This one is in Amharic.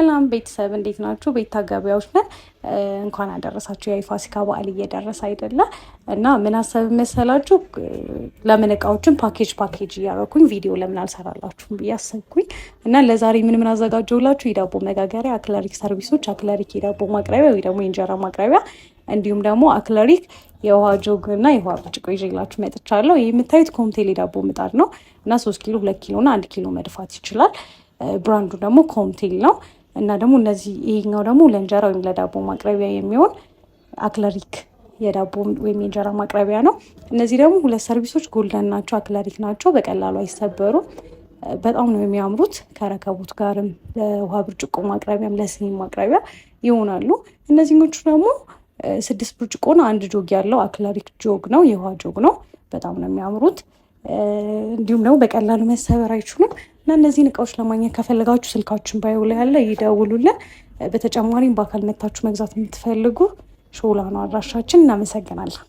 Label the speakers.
Speaker 1: ሰላም ቤተሰብ እንዴት ናችሁ? ቤት ታጋቢያዎች ነን። እንኳን አደረሳችሁ። የፋሲካ በዓል እየደረሰ አይደለ እና ምን አሰብ መሰላችሁ? ለምን እቃዎችን ፓኬጅ እያደረኩኝ ቪዲዮ ለምን አልሰራላችሁም ብዬ አሰብኩኝ እና ለዛሬ ምን አዘጋጀሁላችሁ? የዳቦ መጋገሪያ አክለሪክ ሰርቪሶች፣ አክለሪክ የዳቦ ማቅረቢያ ወይ ደግሞ የእንጀራ ማቅረቢያ እንዲሁም ደግሞ አክለሪክ የውሃ ጆግ እና የውሃ ብርጭቆ ይዤላችሁ መጥቻለሁ። ይህ የምታዩት ኮምቴል የዳቦ ምጣድ ነው እና 3 ኪሎ 2 ኪሎ እና 1 ኪሎ መድፋት ይችላል። ብራንዱ ደግሞ ኮምቴል ነው እና ደግሞ እነዚህ ይሄኛው ደግሞ ለእንጀራ ወይም ለዳቦ ማቅረቢያ የሚሆን አክለሪክ የዳቦ ወይም የእንጀራ ማቅረቢያ ነው። እነዚህ ደግሞ ሁለት ሰርቪሶች ጎልደን ናቸው፣ አክለሪክ ናቸው። በቀላሉ አይሰበሩም። በጣም ነው የሚያምሩት። ከረከቡት ጋርም ለውሃ ብርጭቆ ማቅረቢያም ለስኒ ማቅረቢያ ይሆናሉ። እነዚህኞቹ ደግሞ 6 ብርጭቆና 1 ጆግ ያለው አክለሪክ ጆግ ነው፣ የውሃ ጆግ ነው። በጣም ነው የሚያምሩት። እንዲሁም ደግሞ በቀላሉ መሰበር አይችሉም እና እነዚህን እቃዎች ለማግኘት ከፈለጋችሁ ስልካችን ባዮ ላይ ያለ ይደውሉልን። በተጨማሪም በአካል መታችሁ መግዛት የምትፈልጉ ሾላ ነው አድራሻችን። እናመሰግናለን።